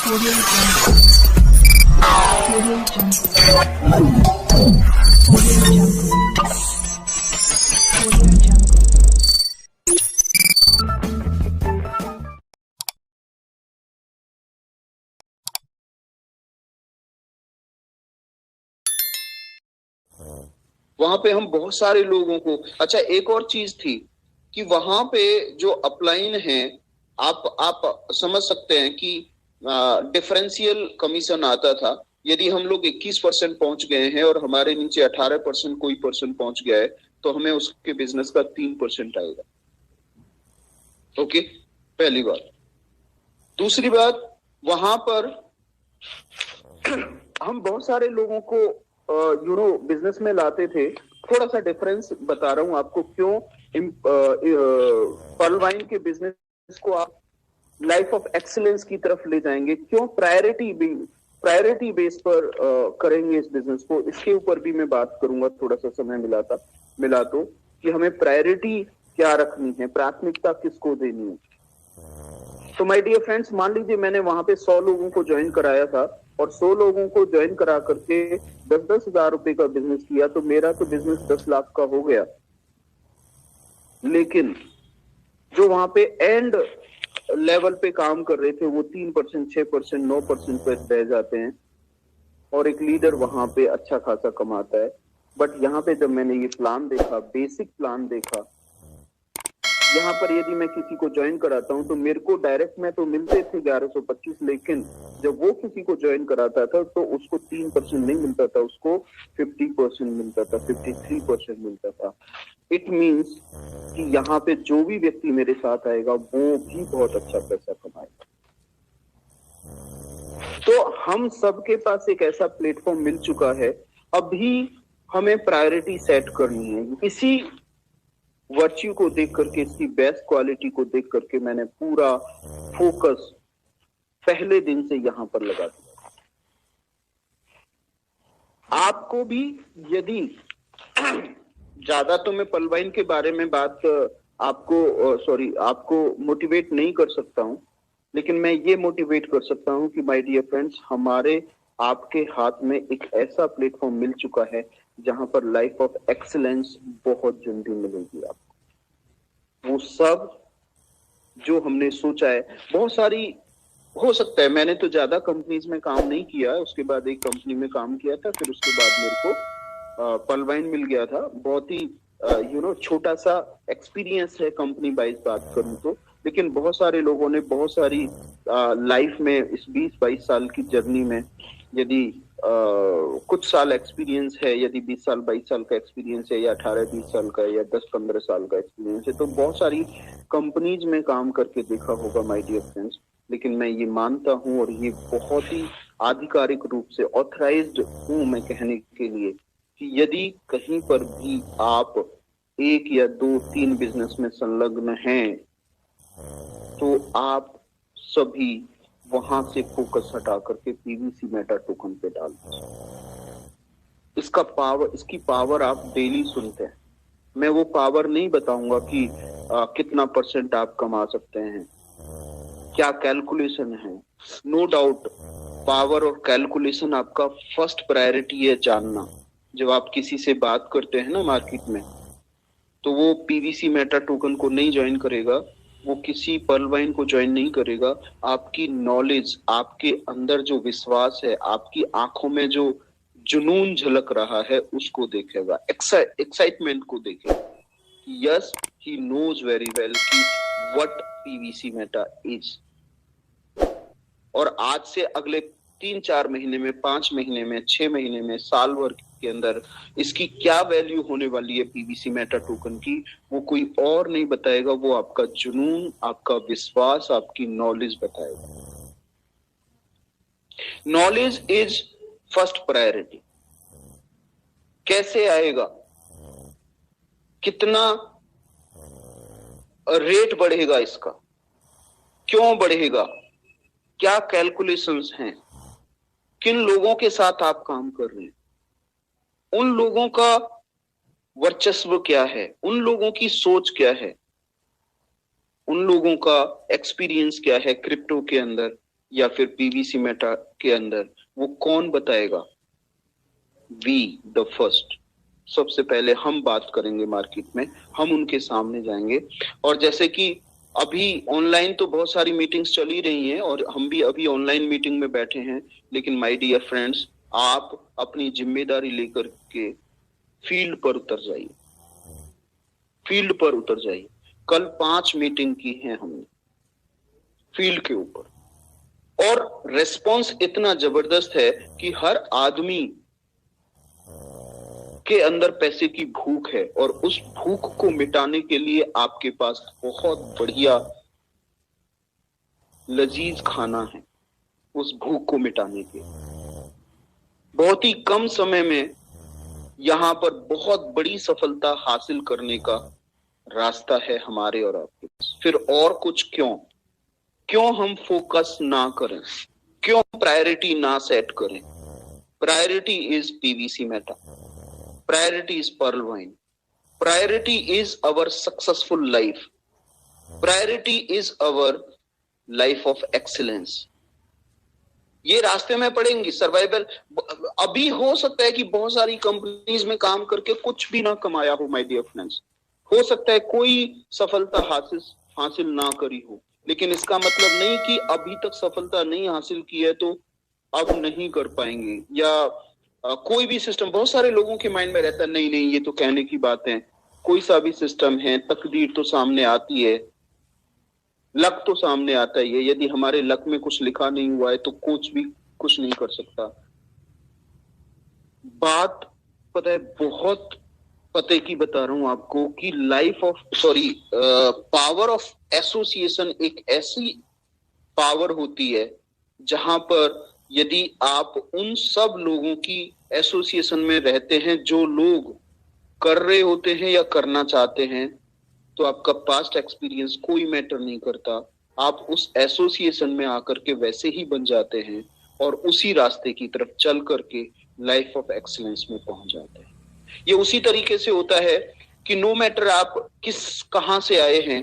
Audio Jungle. Audio Jungle. Audio Jungle. Audio Jungle. वहां पे हम बहुत सारे लोगों को, अच्छा एक और चीज थी कि वहां पे जो अपलाइन है, आप समझ सकते हैं कि डिफरेंशियल कमीशन आता था। यदि हम लोग 21% पहुंच गए हैं और हमारे नीचे 18% कोई पर्सन पहुंच गया है, तो हमें उसके बिजनेस का 3% आएगा। ओके, पहली बात। दूसरी बात, वहां पर हम बहुत सारे लोगों को बिजनेस में लाते थे। थोड़ा सा डिफरेंस बता रहा हूं आपको, क्यों पर्ल वाइन के बिजनेस को आप लाइफ ऑफ एक्सीलेंस की तरफ ले जाएंगे, क्यों प्रायोरिटी बेस पर करेंगे इस बिजनेस को। इसके ऊपर भी मैं बात करूंगा, थोड़ा सा समय मिला तो कि हमें प्रायोरिटी क्या रखनी है, प्राथमिकता किसको देनी है। तो माय डियर फ्रेंड्स, मान लीजिए मैंने वहां पे 100 लोगों को ज्वाइन कराया था और 100 लोगों को ज्वाइन करा करके 10-10 हजार रुपए का बिजनेस किया, तो मेरा तो बिजनेस 10 लाख का हो गया। लेकिन जो वहां पे एंड लेवल पे काम कर रहे थे वो 3%, 6%, 9% पे रह जाते हैं और एक लीडर वहां पे अच्छा खासा कमाता है। बट यहाँ पे जब मैंने ये प्लान देखा, बेसिक प्लान देखा, यहाँ पर यदि मैं किसी को ज्वाइन कराता हूँ तो मेरे को डायरेक्ट में तो मिलते थे 1125, लेकिन जब वो किसी को ज्वाइन कराता था तो उसको 3% नहीं मिलता था, उसको 50% मिलता था, 53% मिलता था। इट मीन्स कि यहाँ पे जो भी व्यक्ति मेरे साथ आएगा वो भी बहुत अच्छा पैसा कमाएगा। तो हम सबके पास एक ऐसा प्लेटफॉर्म मिल चुका है, अभी हमें प्रायोरिटी सेट करनी है। इसी वर्च्यू को देख करके, इसकी बेस्ट क्वालिटी को देख करके मैंने पूरा फोकस पहले दिन से यहां पर लगा दिया। आपको भी यदि ज्यादा तो मैं पर्ल वाइन के बारे में बात आपको मोटिवेट नहीं कर सकता हूं, लेकिन मैं ये मोटिवेट कर सकता हूं कि माय डियर फ्रेंड्स, हमारे आपके हाथ में एक ऐसा प्लेटफॉर्म मिल चुका है जहां पर लाइफ ऑफ एक्सीलेंस बहुत जल्दी मिलेगी आपको। वो सब जो हमने सोचा है, बहुत सारी हो सकता है, मैंने तो ज्यादा कंपनीज में काम नहीं किया, उसके बाद एक कंपनी में काम किया था, फिर उसके बाद मेरे को पर्ल वाइन मिल गया था। बहुत ही छोटा सा एक्सपीरियंस है कंपनी वाइज बात करूं तो, लेकिन बहुत सारे लोगों ने बहुत सारी लाइफ में इस 20-22 साल की जर्नी में यदि कुछ साल एक्सपीरियंस है, यदि 20 साल 22 साल का एक्सपीरियंस है, या 18-20 साल का, या 10-15 साल का एक्सपीरियंस है, तो बहुत सारी कंपनीज में काम करके देखा होगा माय डियर फ्रेंड्स। लेकिन मैं ये मानता हूं और ये बहुत ही आधिकारिक रूप से ऑथराइज्ड हूं मैं कहने के लिए कि यदि कहीं पर भी आप 1 या 2-3 बिजनेस में संलग्न हैं तो आप सभी वहां से फोकस हटा करके पीवीसी मेटा टोकन पे डाल दीजिए। इसकी पावर आप डेली सुनते हैं। मैं वो पावर नहीं बताऊंगा कि कितना % आप कमा सकते हैं, क्या कैलकुलेशन है। नो डाउट पावर और कैलकुलेशन आपका फर्स्ट प्रायोरिटी है जानना। जब आप किसी से बात करते हैं ना मार्केट में, तो वो पीवीसी मेटा टोकन को नहीं ज्वाइन करेगा, वो किसी पर्ल वाइन को ज्वाइन नहीं करेगा। आपकी नॉलेज, आपके अंदर जो विश्वास है, आपकी आंखों में जो जुनून झलक रहा है, उसको देखेगा, एक्साइटमेंट को देखेगा। Yes, he knows very well कि व्हाट पीवीसी मेटा इज। और आज से अगले 3-4 महीने में, 5 महीने में, 6 महीने में, साल भर के अंदर इसकी क्या वैल्यू होने वाली है पीवीसी मेटा टोकन की, वो कोई और नहीं बताएगा, वो आपका जुनून, आपका विश्वास, आपकी नॉलेज बताएगा। Knowledge is first priority. कैसे आएगा, कितना रेट बढ़ेगा इसका, क्यों बढ़ेगा, क्या कैलकुलेशंस हैं, किन लोगों के साथ आप काम कर रहे हैं, उन लोगों का वर्चस्व क्या है, उन लोगों की सोच क्या है, उन लोगों का एक्सपीरियंस क्या है क्रिप्टो के अंदर, या फिर पीवीसी मेटा के अंदर, वो कौन बताएगा? We the first. सबसे पहले हम बात करेंगे मार्केट में, हम उनके सामने जाएंगे। और जैसे कि अभी ऑनलाइन तो बहुत सारी मीटिंग्स चल ही रही हैं और हम भी अभी ऑनलाइन मीटिंग में बैठे हैं, लेकिन माय डियर फ्रेंड्स, आप अपनी जिम्मेदारी लेकर के फील्ड पर उतर जाइए, फील्ड पर उतर जाइए। कल 5 मीटिंग की है हमने फील्ड के ऊपर, और रेस्पॉन्स इतना जबरदस्त है कि हर आदमी के अंदर पैसे की भूख है, और उस भूख को मिटाने के लिए आपके पास बहुत बढ़िया लजीज खाना है। उस भूख को मिटाने के बहुत ही कम समय में यहां पर बहुत बड़ी सफलता हासिल करने का रास्ता है हमारे और आपके पास। फिर और कुछ क्यों हम फोकस ना करें, क्यों प्रायोरिटी ना सेट करें? Priority is PVC Meta, priority is pearl wine, priority is our successful life, priority is our life of excellence. ये रास्ते में पड़ेंगी सर्वाइवल। अभी हो सकता है कि बहुत सारी कंपनीज में काम करके कुछ भी ना कमाया हो माय डियर फ्रेंड्स, हो सकता है कोई सफलता हासिल ना करी हो, लेकिन इसका मतलब नहीं कि अभी तक सफलता नहीं हासिल की है तो अब नहीं कर पाएंगे, या कोई भी सिस्टम। बहुत सारे लोगों के माइंड में रहता है नहीं नहीं ये तो कहने की बात है, कोई सा भी सिस्टम है, तकदीर तो सामने आती है, लक तो सामने आता ही है। यदि हमारे लक में कुछ लिखा नहीं हुआ है तो कुछ भी कुछ नहीं कर सकता। बात पता है, बहुत पते की बता रहा हूं आपको कि पावर ऑफ एसोसिएशन एक ऐसी पावर होती है जहां पर यदि आप उन सब लोगों की एसोसिएशन में रहते हैं जो लोग कर रहे होते हैं या करना चाहते हैं, तो आपका पास्ट एक्सपीरियंस कोई मैटर नहीं करता। आप उस एसोसिएशन में आकर के वैसे ही बन जाते हैं और उसी रास्ते की तरफ चल करके लाइफ ऑफ एक्सीलेंस में पहुंच जाते हैं। ये उसी तरीके से होता है कि नो मैटर आप कहां से आए हैं।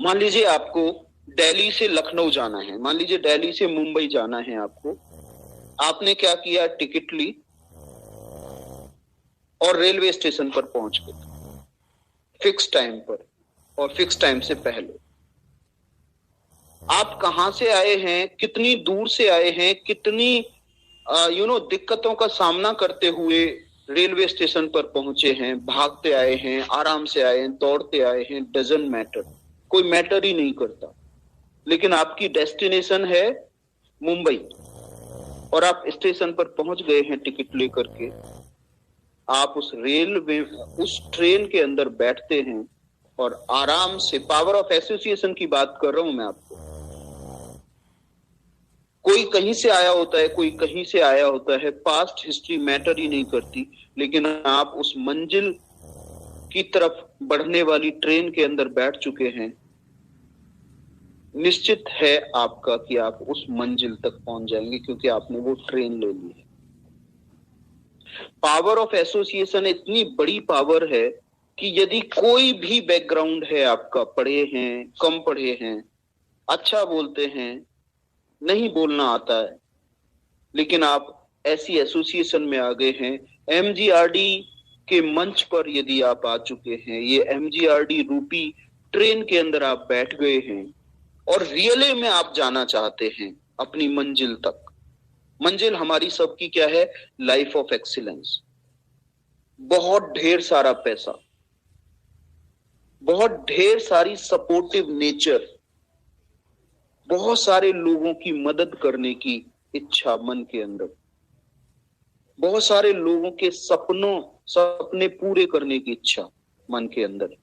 मान लीजिए आपको दिल्ली से लखनऊ जाना है, मान लीजिए दिल्ली से मुंबई जाना है आपको। आपने क्या किया? टिकट ली और रेलवे स्टेशन पर पहुंच गए फिक्स टाइम पर और फिक्स टाइम से पहले। आप कहां से आए हैं, कितनी दूर से आए हैं, कितनी दिक्कतों का सामना करते हुए रेलवे स्टेशन पर पहुंचे हैं, भागते आए हैं, आराम से आए हैं, दौड़ते आए हैं, डजंट मैटर, कोई मैटर ही नहीं करता। लेकिन आपकी डेस्टिनेशन है मुंबई और आप स्टेशन पर पहुंच गए हैं टिकट लेकर के। आप उस ट्रेन के अंदर बैठते हैं और आराम से, पावर ऑफ एसोसिएशन की बात कर रहा हूं मैं आपको। कोई कहीं से आया होता है, कोई कहीं से आया होता है, पास्ट हिस्ट्री मैटर ही नहीं करती, लेकिन आप उस मंजिल की तरफ बढ़ने वाली ट्रेन के अंदर बैठ चुके हैं। निश्चित है आपका कि आप उस मंजिल तक पहुंच जाएंगे क्योंकि आपने वो ट्रेन ले ली है। पावर ऑफ एसोसिएशन इतनी बड़ी पावर है कि यदि कोई भी बैकग्राउंड है आपका, पढ़े हैं, कम पढ़े हैं, अच्छा बोलते हैं, नहीं बोलना आता है, लेकिन आप ऐसी एसोसिएशन में आ गए हैं, एमजीआरडी के मंच पर यदि आप आ चुके हैं, ये एमजीआरडी रूपी ट्रेन के अंदर आप बैठ गए हैं और रियली में आप जाना चाहते हैं अपनी मंजिल तक। मंजिल हमारी सबकी क्या है? Life of excellence. बहुत ढेर सारा पैसा, बहुत ढेर सारी सपोर्टिव नेचर, बहुत सारे लोगों की मदद करने की इच्छा मन के अंदर, बहुत सारे लोगों के सपने पूरे करने की इच्छा मन के अंदर,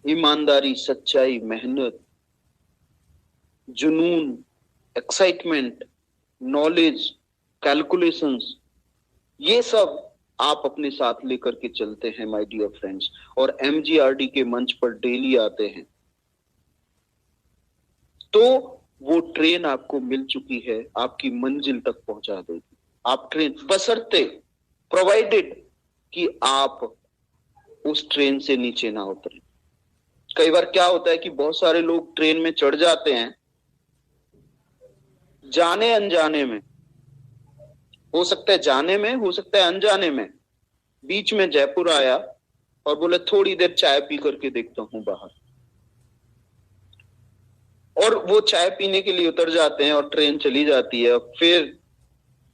ईमानदारी, सच्चाई, मेहनत, जुनून, एक्साइटमेंट, नॉलेज, कैलकुलेशंस, ये सब आप अपने साथ लेकर के चलते हैं माय डियर फ्रेंड्स, और एमजीआरडी के मंच पर डेली आते हैं। तो वो ट्रेन आपको मिल चुकी है, आपकी मंजिल तक पहुंचा देगी। आप ट्रेन, बशर्ते प्रोवाइडेड कि आप उस ट्रेन से नीचे ना उतरे। कई बार क्या होता है कि बहुत सारे लोग ट्रेन में चढ़ जाते हैं जाने अनजाने में, हो सकता है जाने में, हो सकता है अनजाने में, बीच में जयपुर आया और बोले थोड़ी देर चाय पी करके देखता हूं बाहर, और वो चाय पीने के लिए उतर जाते हैं और ट्रेन चली जाती है, फिर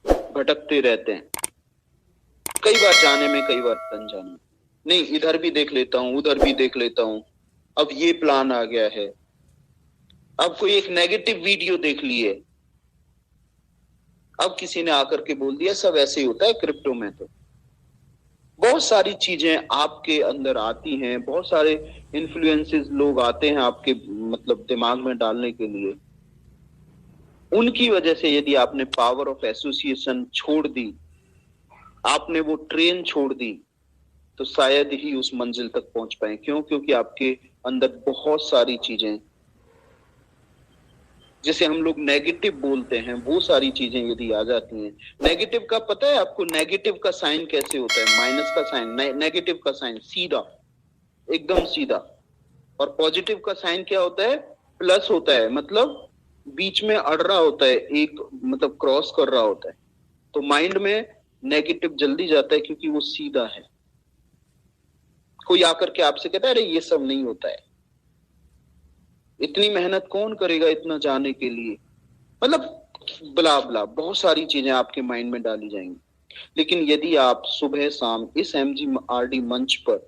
भटकते रहते हैं, कई बार जाने में कई बार अनजाने में। नहीं, इधर भी देख लेता हूं, उधर भी देख लेता हूं, अब ये प्लान आ गया है, अब कोई एक नेगेटिव वीडियो देख लिए, अब किसी ने आकर के बोल दिया। सब ऐसे ही होता है क्रिप्टो में। तो बहुत सारी चीजें आपके अंदर आती हैं, बहुत सारे इन्फ्लुएंसेस लोग आते हैं आपके मतलब दिमाग में डालने के लिए। उनकी वजह से यदि आपने पावर ऑफ एसोसिएशन छोड़ दी, आपने वो ट्रेन छोड़ दी, तो शायद ही उस मंजिल तक पहुंच पाए। क्यों? क्योंकि आपके अंदर बहुत सारी चीजें, जिसे हम लोग नेगेटिव बोलते हैं, वो सारी चीजें यदि आ जाती हैं। नेगेटिव का पता है आपको? नेगेटिव का साइन कैसे होता है? माइनस का साइन, नेगेटिव का साइन सीधा, एकदम सीधा। और पॉजिटिव का साइन क्या होता है? प्लस होता है, मतलब बीच में अड़ रहा होता है, एक मतलब क्रॉस कर रहा होता है। तो माइंड में नेगेटिव जल्दी जाता है क्योंकि वो सीधा है। कोई आकर के आपसे कहता है अरे ये सब नहीं होता है, इतनी मेहनत कौन करेगा इतना जाने के लिए, मतलब ब्ला ब्ला, बहुत सारी चीजें आपके माइंड में डाली जाएंगी। लेकिन यदि आप सुबह शाम इस MGRD मंच पर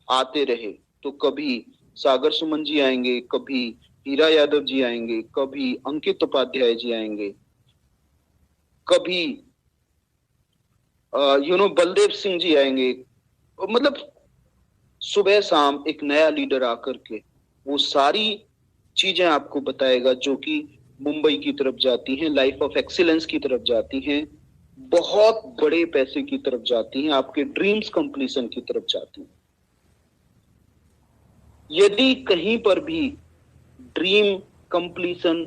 आते रहे, तो कभी सागर सुमन जी आएंगे, कभी हीरा यादव जी आएंगे, कभी अंकित उपाध्याय जी आएंगे, कभी बलदेव सिंह जी आएंगे। मतलब सुबह शाम एक नया लीडर आकर के वो सारी चीजें आपको बताएगा जो कि मुंबई की तरफ जाती हैं, लाइफ ऑफ एक्सीलेंस की तरफ जाती हैं, बहुत बड़े पैसे की तरफ जाती हैं, आपके ड्रीम्स कंप्लीशन की तरफ जाती हैं। यदि कहीं पर भी ड्रीम कंप्लीशन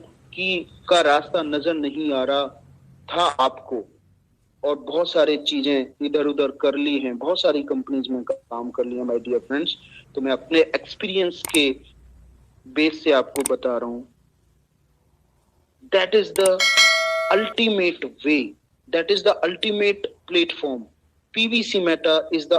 का रास्ता नजर नहीं आ रहा था आपको, और बहुत सारी चीजें इधर उधर कर ली हैं, बहुत सारी कंपनीज में काम कर लिया माय डियर फ्रेंड्स, तो मैं अपने एक्सपीरियंस के बेस से आपको बता रहा हूं, that is the ultimate way, that is the ultimate platform. PVC Meta is the